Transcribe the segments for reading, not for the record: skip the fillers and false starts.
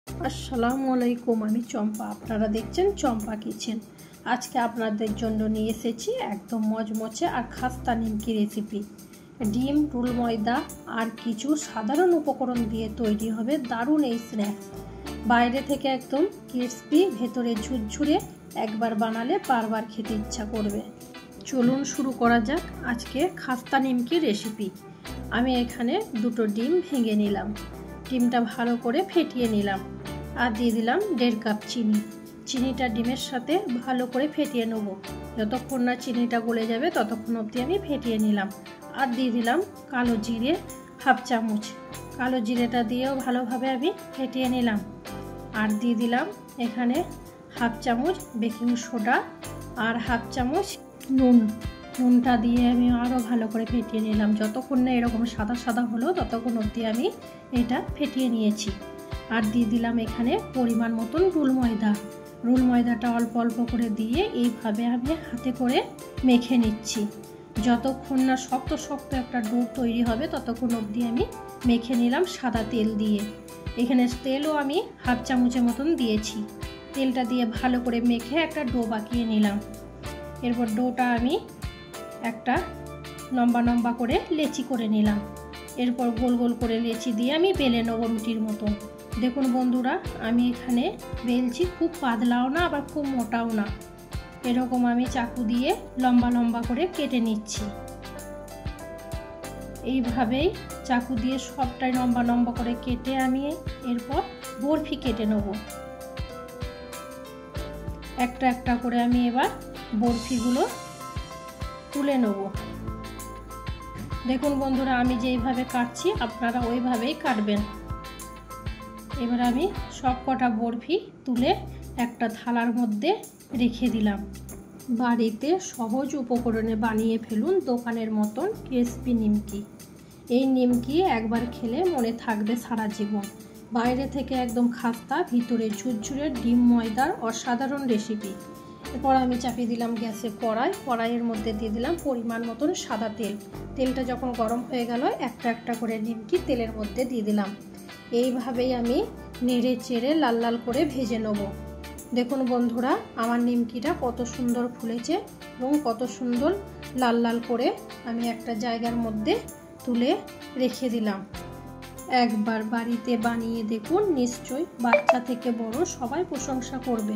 আসসালামু আলাইকুম, আমি চম্পা। আপনারা দেখছেন চম্পা কিচেন। আজকে আপনাদের জন্য নিয়ে এসেছি একদম মচমচে আর খাস্তা নিমকি রেসিপি। ডিম, রুল ময়দা আর কিছু সাধারণ উপকরণ দিয়ে তৈরি হবে দারুণ এই স্ন্যাক্স। বাইরে থেকে একদম ক্রিস্পি, ভেতরে ঝুরঝুরে। একবার বানালে বারবার খেতে ইচ্ছা করবে। চলুন শুরু করা যাক আজকে খাস্তা নিমকি রেসিপি। আমি এখানে দুটো ডিম ভেঙে নিলাম। ডিমটা ভালো করে ফেটিয়ে নিলাম আর দিয়ে দিলাম 1.5 কাপ চিনি। চিনিটা ডিমের সাথে ভালো করে ফেটিয়ে নেব। যতক্ষণ না চিনিটা গলে যাবে ততক্ষণ অবধি আমি ফেটিয়ে নিলাম। আর দিয়ে দিলাম কালো জিরে 1/2 চামচ। কালো জিরেটা দিয়েও ভালোভাবে আমি ফেটিয়ে নিলাম। আর দিয়ে দিলাম এখানে 1/2 চামচ বেকিং সোডা আর 1/2 চামচ নুন। নুনটা দিয়ে আমি আরও ভালো করে ফেটিয়ে নিলাম। যতক্ষণ না এরকম সাদা সাদা হলো ততক্ষণ অবধি আমি এটা ফেটিয়ে নিয়েছি। আর দিয়ে দিলাম এখানে পরিমাণ মতন রুল ময়দা। রুল ময়দাটা অল্প অল্প করে দিয়ে এইভাবে আমি হাতে করে মেখে নিচ্ছি। যতক্ষণ না শক্ত শক্ত একটা ডো তৈরি হবে ততক্ষণ অবধি আমি মেখে নিলাম সাদা তেল দিয়ে। এখানে তেলও আমি 1/2 চামচের মতন দিয়েছি। তেলটা দিয়ে ভালো করে মেখে একটা ডো বানিয়ে নিলাম। এরপর ডোটা আমি একটা লম্বা লম্বা করে লেচি করে নিলাম। এরপর গোল গোল করে লেচি দিয়ে আমি বেলে নেব রুটির মতন। দেখুন বন্ধুরা, আমি এখানে বেলছি, খুব পাতলাও না আবার খুব মোটাও না। এরকম আমি চাকু দিয়ে লম্বা লম্বা করে কেটে নিচ্ছি। এইভাবেই চাকু দিয়ে সবটাই লম্বা লম্বা করে কেটে আমি এরপর বরফি কেটে নেব। একটা একটা করে আমি এবার বরফিগুলো তুলে নেব। দেখুন বন্ধুরা, আমি যেইভাবে কাটছি আপনারা ওইভাবেই কাটবেন। এবার আমি সব কটা বরফি তুলে একটা থালার মধ্যে রেখে দিলাম। বাড়িতে সহজ উপকরণে বানিয়ে ফেলুন দোকানের মতন ক্রিস্পি নিমকি। এই নিমকি একবার খেলে মনে থাকবে সারা জীবন। বাইরে থেকে একদম খাস্তা, ভিতরে ঝুরঝুরে ডিম ময়দার অসাধারণ রেসিপি। এরপর আমি চাপিয়ে দিলাম গ্যাসে কড়াইয়ের মধ্যে দিয়ে দিলাম পরিমাণ মতন সাদা তেল। তেলটা যখন গরম হয়ে গেল একটা একটা করে নিমকি তেলের মধ্যে দিয়ে দিলাম। এইভাবেই আমি নেড়ে চেড়ে লাল লাল করে ভেজে নেব। দেখুন বন্ধুরা, আমার নিমকিটা কত সুন্দর ফুলেছে এবং কত সুন্দর লাল লাল করে আমি একটা জায়গার মধ্যে তুলে রেখে দিলাম। একবার বাড়িতে বানিয়ে দেখুন, নিশ্চয়ই বাচ্চা থেকে বড় সবাই প্রশংসা করবে।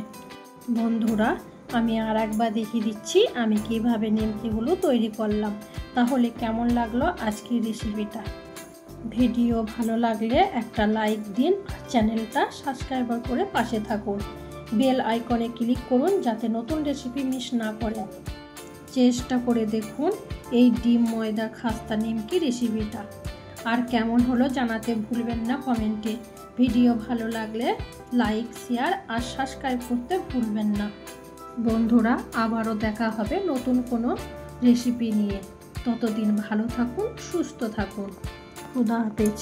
বন্ধুরা, আমি আর একবার দেখিয়ে দিচ্ছি আমি কিভাবে নিমকিগুলো তৈরি করলাম। তাহলে কেমন লাগলো আজকের রেসিপিটা? ভিডিও ভালো লাগলে একটা লাইক দিন, চ্যানেলটা সাবস্ক্রাইব করে পাশে থাকুন। বেল আইকনে ক্লিক করুন যাতে নতুন রেসিপি মিস না করেন। চেষ্টা করে দেখুন এই ডিম ময়দা খাস্তা নিমকি রেসিপিটা। আর কেমন হলো জানাতে ভুলবেন না কমেন্টে। ভিডিও ভালো লাগলে লাইক, শেয়ার আর সাবস্ক্রাইব করতে ভুলবেন না। বন্ধুরা, আবারও দেখা হবে নতুন কোনো রেসিপি নিয়ে। ততদিন ভালো থাকুন, সুস্থ থাকুন। খুদা হাফেজ।